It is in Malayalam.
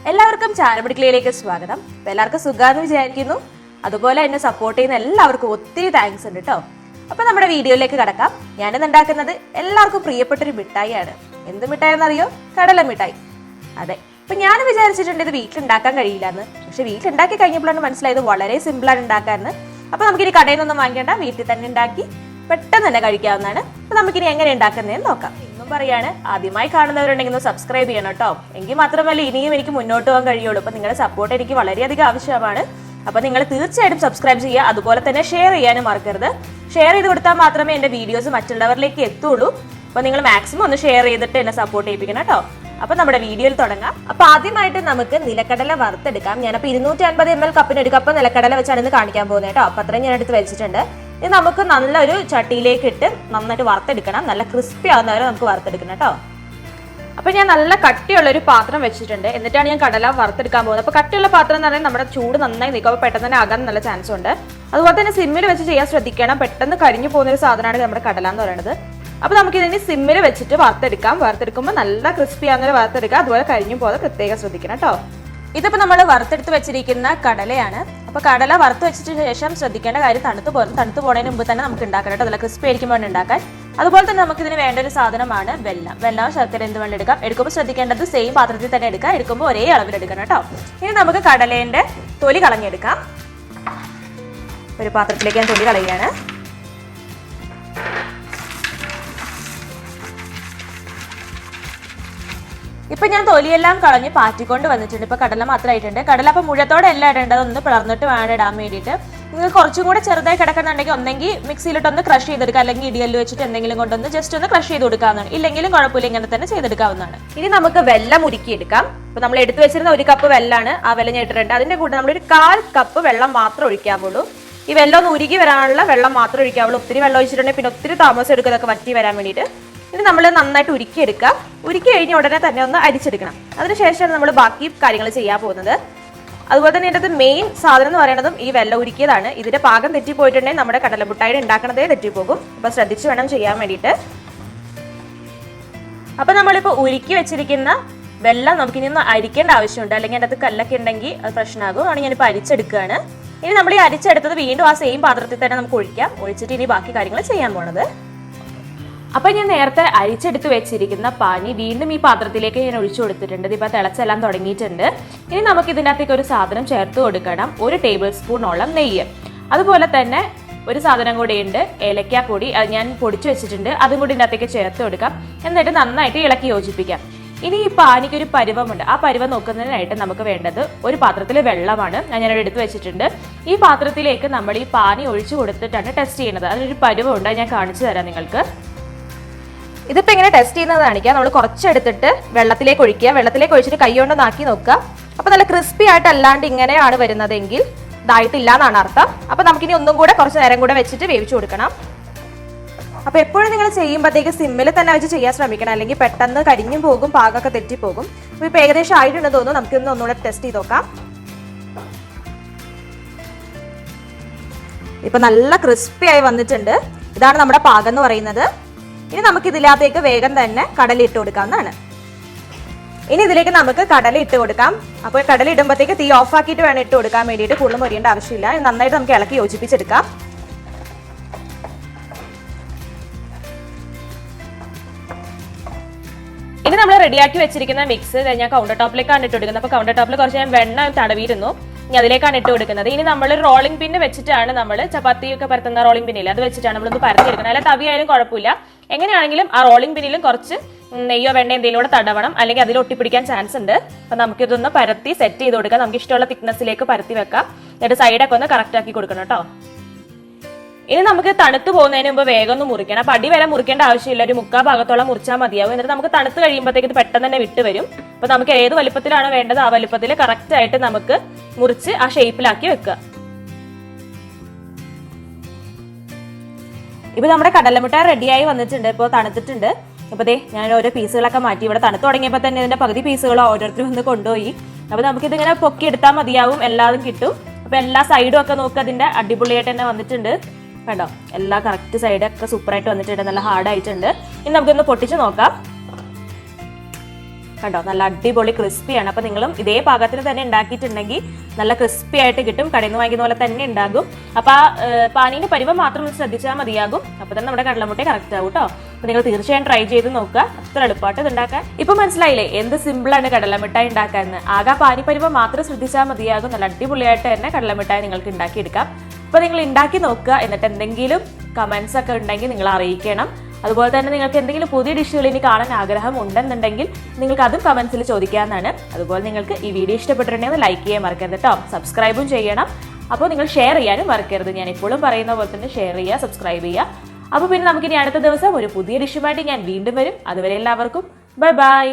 എല്ലാവർക്കും ചാനപിടിക്കലിലേക്ക് സ്വാഗതം. എല്ലാവർക്കും സുഖാന്ന് വിചാരിക്കുന്നു. അതുപോലെ എന്നെ സപ്പോർട്ട് ചെയ്യുന്ന എല്ലാവർക്കും ഒത്തിരി താങ്ക്സ് ഉണ്ട് കേട്ടോ. അപ്പൊ നമ്മുടെ വീഡിയോയിലേക്ക് കടക്കാം. ഞാനിന്ന് ഉണ്ടാക്കുന്നത് എല്ലാവർക്കും പ്രിയപ്പെട്ടൊരു മിഠായിയാണ്. എന്ത് മിഠായി എന്നറിയോ? കടല മിഠായി. അതെ, അപ്പൊ ഞാൻ വിചാരിച്ചിട്ടുണ്ട് ഇത് വീട്ടിലുണ്ടാക്കാൻ കഴിയില്ലെന്ന്. പക്ഷെ വീട്ടിലുണ്ടാക്കി കഴിഞ്ഞപ്പോഴാണ് മനസ്സിലായത് വളരെ സിമ്പിളാണ് ഉണ്ടാക്കാന്ന്. അപ്പൊ നമുക്കിനി കടയിൽ നിന്നൊന്നും വാങ്ങിക്കേണ്ട, വീട്ടിൽ തന്നെ ഉണ്ടാക്കി പെട്ടെന്ന് തന്നെ കഴിക്കാവുന്നതാണ്. അപ്പൊ നമുക്കിനി എങ്ങനെ ഉണ്ടാക്കുന്നതെന്ന് നോക്കാം. ഇന്നും പറയാണ്, ആദ്യമായി കാണുന്നവരുണ്ടെങ്കിൽ ഒന്ന് സബ്സ്ക്രൈബ് ചെയ്യണം കേട്ടോ. എങ്കിൽ മാത്രമല്ല ഇനിയും എനിക്ക് മുന്നോട്ട് പോകാൻ കഴിയുള്ളൂ. അപ്പൊ നിങ്ങളുടെ സപ്പോർട്ട് എനിക്ക് വളരെയധികം ആവശ്യമാണ്. അപ്പൊ നിങ്ങൾ തീർച്ചയായിട്ടും സബ്സ്ക്രൈബ് ചെയ്യുക. അതുപോലെ തന്നെ ഷെയർ ചെയ്യാനും മറക്കരുത്. ഷെയർ ചെയ്ത് കൊടുത്താൽ മാത്രമേ എന്റെ വീഡിയോസ് മറ്റുള്ളവരിലേക്ക് എത്തുള്ളൂ. അപ്പൊ നിങ്ങൾ മാക്സിമം ഒന്ന് ഷെയർ ചെയ്തിട്ട് എന്നെ സപ്പോർട്ട് ചെയ്യിപ്പിക്കണം കേട്ടോ. അപ്പൊ നമ്മുടെ വീഡിയോയിൽ തുടങ്ങാം. അപ്പൊ ആദ്യമായിട്ട് നമുക്ക് നിലക്കടല വറുത്തെടുക്കാം. ഞാനപ്പോൾ 250 ml കപ്പിന് ഒരു കപ്പ് നിലക്കടല വെച്ചാണ് ഇന്ന് കാണിക്കാൻ പോകുന്നത് കേട്ടോ. അപ്പൊ അത്രയും ഞാൻ എടുത്ത് വെച്ചിട്ടുണ്ട്. ഇത് നമുക്ക് നല്ലൊരു ചട്ടിയിലേക്ക് ഇട്ട് നന്നായിട്ട് വറുത്തെടുക്കണം. നല്ല ക്രിസ്പി ആവുന്നവരെ നമുക്ക് വറുത്തെടുക്കണം കേട്ടോ. അപ്പൊ ഞാൻ നല്ല കട്ടിയുള്ളൊരു പാത്രം വെച്ചിട്ടുണ്ട്. എന്നിട്ടാണ് ഞാൻ കടല വറുത്തെടുക്കാൻ പോകുന്നത്. അപ്പൊ കട്ടിയുള്ള പാത്രം എന്ന് പറഞ്ഞാൽ നമ്മുടെ ചൂട് നന്നായി നിൽക്കും. അപ്പൊ പെട്ടെന്ന് തന്നെ ആകാൻ നല്ല ചാൻസ് ഉണ്ട്. അതുപോലെ തന്നെ സിമ്മിൽ വെച്ച് ചെയ്യാൻ ശ്രദ്ധിക്കണം. പെട്ടെന്ന് കരിഞ്ഞു പോകുന്ന ഒരു സാധനമാണ് നമ്മുടെ കടല എന്ന് പറയുന്നത്. അപ്പൊ നമുക്ക് ഇതിന് സിമ്മിൽ വെച്ചിട്ട് വറുത്തെടുക്കാം. വറുത്തെടുക്കുമ്പോൾ നല്ല ക്രിസ്പി ആകുന്ന വറുത്തെടുക്കുക. അതുപോലെ കരിഞ്ഞു പോകാതെ പ്രത്യേകം ശ്രദ്ധിക്കണം കേട്ടോ. ഇതിപ്പോ നമ്മൾ വറുത്തെടുത്ത് വെച്ചിരിക്കുന്ന കടലയാണ്. അപ്പൊ കടല വറുത്ത് വെച്ചിട്ട് ശേഷം ശ്രദ്ധിക്കേണ്ട കാര്യം തണുത്ത് പോണതിന് മുമ്പ് തന്നെ നമുക്ക് ഉണ്ടാക്കാം കേട്ടോ. നല്ല ക്രിസ്പി ആയിരിക്കും വേണ്ടി ഉണ്ടാക്കാൻ. അതുപോലെ തന്നെ നമുക്ക് ഇതിന് വേണ്ട ഒരു സാധനമാണ് വെള്ളം ശർക്കര എന്ത് വേണ്ടി എടുക്കാം. എടുക്കുമ്പോൾ ശ്രദ്ധിക്കേണ്ടത് സെയിം പാത്രത്തിൽ തന്നെ എടുക്കാം. എടുക്കുമ്പോൾ ഒരേ അളവിൽ എടുക്കണം കേട്ടോ. ഇനി നമുക്ക് കടലേന്റെ തൊലി കളഞ്ഞെടുക്കാം. ഒരു പാത്രത്തിലേക്ക് ഞാൻ തൊലി കളയുകയാണ്. ഇപ്പൊ ഞാൻ തൊലിയെല്ലാം കളഞ്ഞ് പാറ്റിക്കൊണ്ട് വന്നിട്ടുണ്ട്. ഇപ്പൊ കടല മാത്രമായിട്ടുണ്ട്. കടല അപ്പൊ മുഴത്തോടെ എല്ലാം ഇടേണ്ടത്, ഒന്ന് പിളർന്നിട്ട് വേണം ഇടാൻ വേണ്ടിയിട്ട്. നിങ്ങൾക്ക് കുറച്ചും കൂടെ ചെറുതായി കിടക്കുന്നുണ്ടെങ്കിൽ ഒന്നെങ്കിൽ മിക്സിയിലിട്ടൊന്ന് ക്രഷ് ചെയ്തെടുക്കുക, അല്ലെങ്കിൽ ഇടിയല് വെച്ചിട്ട് എന്തെങ്കിലും കൊണ്ടൊന്ന് ജസ്റ്റ് ഒന്ന് ക്രഷ് ചെയ്ത് കൊടുക്കാവുന്നതാണ്. ഇല്ലെങ്കിലും കുഴപ്പമില്ല, ഇങ്ങനെ തന്നെ ചെയ്തെടുക്കാവുന്നതാണ്. ഇനി നമുക്ക് വെള്ളം ഉരുക്കിയെടുക്കാം. അപ്പൊ നമ്മൾ എടുത്തു വെച്ചിരുന്ന 1 കപ്പ് വെള്ളമാണ്. ആ വെള്ളം ഞാൻ ഇട്ടിട്ടുണ്ട്. അതിന്റെ കൂടെ നമ്മളൊരു 1/4 കപ്പ് വെള്ളം മാത്രം ഒഴിക്കാവുള്ളൂ. ഈ വെള്ളം ഒന്ന് ഉരുകി വരാനുള്ള വെള്ളം മാത്രം ഒഴിക്കാവുള്ളൂ. ഒത്തിരി വെള്ളം ഒഴിച്ചിട്ടുണ്ടെങ്കിൽ പിന്നെ ഒത്തിരി താമസം എടുക്കുന്നതൊക്കെ വറ്റി വരാൻ വേണ്ടിയിട്ട്. ഇനി നമ്മൾ നന്നായിട്ട് ഉരുക്കിയെടുക്കാം. ഉരുക്കി കഴിഞ്ഞ ഉടനെ തന്നെ ഒന്ന് അരിച്ചെടുക്കണം. അതിനുശേഷമാണ് നമ്മൾ ബാക്കി കാര്യങ്ങൾ ചെയ്യാൻ പോകുന്നത്. അതുപോലെ തന്നെ ഇതിൻ്റെ മെയിൻ സാധനം എന്ന് പറയുന്നതും ഈ വെള്ളം ഉരുക്കിയതാണ്. ഇതിന്റെ പാകം തെറ്റിപ്പോയിട്ടുണ്ടെങ്കിൽ നമ്മുടെ കടലമുട്ടായി ഉണ്ടാക്കണതേ തെറ്റിപ്പോകും. അപ്പൊ ശ്രദ്ധിച്ച് വേണം ചെയ്യാൻ വേണ്ടിയിട്ട്. അപ്പൊ നമ്മളിപ്പോൾ ഉരുക്കി വെച്ചിരിക്കുന്ന വെള്ളം നമുക്കിനി ഒന്ന് അരിക്കേണ്ട ആവശ്യമുണ്ട്. അല്ലെങ്കിൽ അതിനകത്ത് കല്ലൊക്കെ ഉണ്ടെങ്കിൽ അത് പ്രശ്നമാകും. ആണ് ഞാനിപ്പോൾ അരിച്ചെടുക്കുകയാണ്. ഇനി നമ്മൾ ഈ അരിച്ചെടുത്തത് വീണ്ടും ആ സെയിം പാത്രത്തിൽ തന്നെ നമുക്ക് ഒഴിക്കാം. ഒഴിച്ചിട്ട് ഇനി ബാക്കി കാര്യങ്ങൾ ചെയ്യാൻ പോണത്. അപ്പൊ ഞാൻ നേരത്തെ അരിച്ചെടുത്ത് വെച്ചിരിക്കുന്ന പാനി വീണ്ടും ഈ പാത്രത്തിലേക്ക് ഞാൻ ഒഴിച്ചു കൊടുത്തിട്ടുണ്ട്. ഇപ്പൊ തിളച്ചെല്ലാം തുടങ്ങിയിട്ടുണ്ട്. ഇനി നമുക്ക് ഇതിനകത്തേക്ക് ഒരു സാധനം ചേർത്ത് കൊടുക്കണം. 1 ടേബിൾ സ്പൂണോളം നെയ്യ്. അതുപോലെ തന്നെ ഒരു സാധനം കൂടിയുണ്ട്, ഏലക്കാപ്പൊടി. അത് ഞാൻ പൊടിച്ചു വെച്ചിട്ടുണ്ട്. അതും കൂടി ഇതിനകത്തേക്ക് ചേർത്ത് കൊടുക്കാം. എന്നിട്ട് നന്നായിട്ട് ഇളക്കി യോജിപ്പിക്കാം. ഇനി ഈ പാനിക്ക് ഒരു പരുവമുണ്ട്. ആ പരുവം നോക്കുന്നതിനായിട്ട് നമുക്ക് വേണ്ടത് ഒരു പാത്രത്തിൽ വെള്ളമാണ്. ഞാനിവിടെ എടുത്ത് വെച്ചിട്ടുണ്ട്. ഈ പാത്രത്തിലേക്ക് നമ്മൾ ഈ പാനി ഒഴിച്ചു കൊടുത്തിട്ടാണ് ടെസ്റ്റ് ചെയ്യുന്നത്. അതിനൊരു പരുവമുണ്ട്, ഞാൻ കാണിച്ചു തരാം നിങ്ങൾക്ക്. ഇതിപ്പോ എങ്ങനെ ടെസ്റ്റ് ചെയ്യുന്നത് കാണിക്കാം. നമ്മൾ കുറച്ചെടുത്തിട്ട് വെള്ളത്തിലേക്ക് ഒഴിക്കുക. വെള്ളത്തിലേക്ക് ഒഴിച്ചിട്ട് കൈ കൊണ്ട് നാക്കി നോക്കുക. അപ്പൊ നല്ല ക്രിസ്പി ആയിട്ട് അല്ലാണ്ട് ഇങ്ങനെയാണ് വരുന്നതെങ്കിൽ ഇതായിട്ടില്ല എന്നാണ് അർത്ഥം. അപ്പൊ നമുക്കിനി ഒന്നും കൂടെ കുറച്ച് നേരം കൂടെ വെച്ചിട്ട് വേവിച്ചു കൊടുക്കണം. അപ്പൊ എപ്പോഴും നിങ്ങൾ ചെയ്യുമ്പോഴത്തേക്ക് സിമ്മിൽ തന്നെ വെച്ച് ചെയ്യാൻ ശ്രമിക്കണം. അല്ലെങ്കിൽ പെട്ടെന്ന് കരിഞ്ഞും പോകും, പാകമൊക്കെ തെറ്റിപ്പോകും. അപ്പൊ ഇപ്പൊ ഏകദേശം ആയിട്ടുണ്ടെന്ന് തോന്നുന്നു. നമുക്കിന്ന് ഒന്നുകൂടെ ടെസ്റ്റ് ചെയ്ത് നോക്കാം. ഇപ്പൊ നല്ല ക്രിസ്പി ആയി വന്നിട്ടുണ്ട്. ഇതാണ് നമ്മുടെ പാകം എന്ന് പറയുന്നത്. ഇനി നമുക്ക് ഇതിനകത്തേക്ക് വേഗം തന്നെ കടല ഇട്ട് കൊടുക്കാവുന്നതാണ്. ഇനി ഇതിലേക്ക് നമുക്ക് കടല ഇട്ട് കൊടുക്കാം. അപ്പോൾ കടല ഇടുമ്പോഴത്തേക്ക് തീ ഓഫ് ആക്കിയിട്ട് വേണം ഇട്ട് കൊടുക്കാൻ വേണ്ടിയിട്ട്. കൂടുതൽ മൊരിയേണ്ട ആവശ്യമില്ല. നന്നായിട്ട് നമുക്ക് ഇളക്കി യോജിപ്പിച്ചെടുക്കാം. ഇനി നമ്മൾ റെഡിയാക്കി വെച്ചിരിക്കുന്ന മിക്സ് ഞാൻ കൗണ്ടർ ടോപ്പിലേക്കാണ് ഇട്ട് കൊടുക്കുന്നത്. അപ്പോൾ കൗണ്ടർ ടോപ്പിൽ കുറച്ച് ഞാൻ വെണ്ണ തടവിയിരുന്നു. ഇനി അതിലേക്കാണ് ഇട്ട് കൊടുക്കുന്നത്. ഇനി നമ്മൾ റോളിംഗ് പിന്ന് വെച്ചിട്ടാണ് നമ്മൾ ചപ്പാത്തി ഒക്കെ പരത്തുന്ന റോളിംഗ് പിന്നില്ല, അത് വെച്ചിട്ടാണ് നമ്മളൊന്ന് പരത്തിയെടുക്കുന്നത്. അല്ല തവിയായാലും കുഴപ്പമില്ല. എങ്ങനെയാണെങ്കിലും ആ റോളിംഗ് പിന്നിലും കുറച്ച് നെയ്യോ വെണ്ണ എന്തെങ്കിലും കൂടെ തടവണം, അല്ലെങ്കിൽ അതിൽ ഒട്ടിപ്പിടിക്കാൻ ചാൻസ് ഉണ്ട്. അപ്പൊ നമുക്കിതൊന്ന് പരത്തി സെറ്റ് ചെയ്ത് കൊടുക്കാം. നമുക്ക് ഇഷ്ടമുള്ള തിക്നെസ്സിലേക്ക് പരത്തി വെക്കാം. എന്നിട്ട് സൈഡൊക്കെ ഒന്ന് കറക്റ്റ് ആക്കി കൊടുക്കണം കേട്ടോ. ഇനി നമുക്ക് തണുത്ത് പോകുന്നതിന് മുമ്പ് വേഗം ഒന്ന് മുറിക്കണം. അപ്പൊ അടി വരെ മുറിക്കേണ്ട ആവശ്യമില്ല. ഒരു 3/4 ഭാഗത്തോളം മുറിച്ചാൽ മതിയാവും. എന്നിട്ട് നമുക്ക് തണുത്ത് കഴിയുമ്പോഴത്തേക്ക് ഇത് പെട്ടെന്ന് തന്നെ വിട്ട് വരും. അപ്പൊ നമുക്ക് ഏത് വലുപ്പത്തിലാണോ വേണ്ടത് ആ വലുപ്പത്തിൽ കറക്റ്റ് ആയിട്ട് നമുക്ക് മുറിച്ച് ആ ഷേപ്പിലാക്കി വെക്കുക. ഇപ്പൊ നമ്മുടെ കടലമുട്ടായി റെഡിയായി വന്നിട്ടുണ്ട്. ഇപ്പോൾ തണുത്തിട്ടുണ്ട്. അപ്പൊ ദേ ഞാൻ ഓരോ പീസുകളൊക്കെ മാറ്റി. ഇവിടെ തണുത്ത് തുടങ്ങിയപ്പോൾ തന്നെ ഇതിന്റെ പകുതി പീസുകളോ ഓരോരുത്തരും ഒന്ന് കൊണ്ടുപോയി. അപ്പൊ നമുക്കിതിങ്ങനെ പൊക്കി എടുത്താൽ മതിയാവും, എല്ലാതും കിട്ടും. അപ്പൊ എല്ലാ സൈഡും ഒക്കെ നോക്കുക, അതിന്റെ അടിപൊളിയായിട്ട് തന്നെ വന്നിട്ടുണ്ട്. കണ്ടോ, എല്ലാ കറക്റ്റ് സൈഡൊക്കെ സൂപ്പറായിട്ട് വന്നിട്ടുണ്ട്. നല്ല ഹാർഡ് ആയിട്ടുണ്ട്. ഇനി നമുക്കൊന്ന് പൊട്ടിച്ച് നോക്കാം. കണ്ടോ, നല്ല അടിപൊളി ക്രിസ്പിയാണ്. അപ്പൊ നിങ്ങളും ഇതേ പാകത്തിന് തന്നെ ഉണ്ടാക്കിയിട്ടുണ്ടെങ്കിൽ നല്ല ക്രിസ്പി ആയിട്ട് കിട്ടും. കടയിൽ നിന്ന് വാങ്ങിക്കുന്ന പോലെ തന്നെ ഉണ്ടാകും. അപ്പൊ ആ പാനീന്റെ പരിവം മാത്രം ഒന്ന് ശ്രദ്ധിച്ചാൽ മതിയാകും. അപ്പൊ തന്നെ നമ്മുടെ കടലമുട്ട കറക്റ്റ് ആവും കേട്ടോ. അപ്പൊ നിങ്ങൾ തീർച്ചയായും ട്രൈ ചെയ്ത് നോക്കുക. അത്ര എളുപ്പമായിട്ട് ഇത് ഉണ്ടാക്കാൻ. ഇപ്പൊ മനസ്സിലായില്ലേ എന്ത് സിമ്പിളാണ് കടലമിഠായി ഉണ്ടാക്കാൻ. ആകെ പാനി പരിവം മാത്രം ശ്രദ്ധിച്ചാൽ മതിയാകും. നല്ല അടിപൊളിയായിട്ട് തന്നെ കടലമിഠായി നിങ്ങൾക്ക് ഉണ്ടാക്കിയെടുക്കാം. അപ്പൊ നിങ്ങൾ ഉണ്ടാക്കി നോക്കുക. എന്നിട്ട് എന്തെങ്കിലും കമന്റ്സ് ഒക്കെ ഉണ്ടെങ്കിൽ നിങ്ങൾ അറിയിക്കണം. അതുപോലെ തന്നെ നിങ്ങൾക്ക് എന്തെങ്കിലും പുതിയ ഡിഷുകൾ ഇനി കാണാൻ ആഗ്രഹം ഉണ്ടെന്നുണ്ടെങ്കിൽ നിങ്ങൾക്ക് അതും കമന്റ്സിൽ ചോദിക്കാവുന്നതാണ്. അതുപോലെ നിങ്ങൾക്ക് ഈ വീഡിയോ ഇഷ്ടപ്പെട്ടിട്ടുണ്ടെങ്കിൽ ലൈക്ക് ചെയ്യാൻ മറക്കരുത് കേട്ടോ. സബ്സ്ക്രൈബും ചെയ്യണം. അപ്പോൾ നിങ്ങൾ ഷെയർ ചെയ്യാനും മറക്കരുത്. ഞാൻ എപ്പോഴും പറയുന്ന പോലെ തന്നെ ഷെയർ ചെയ്യുക, സബ്സ്ക്രൈബ് ചെയ്യുക. അപ്പോൾ പിന്നെ നമുക്കിനി അടുത്ത ദിവസം ഒരു പുതിയ ഡിഷുമായിട്ട് ഞാൻ വീണ്ടും വരും. അതുവരെ എല്ലാവർക്കും ബൈ ബൈ.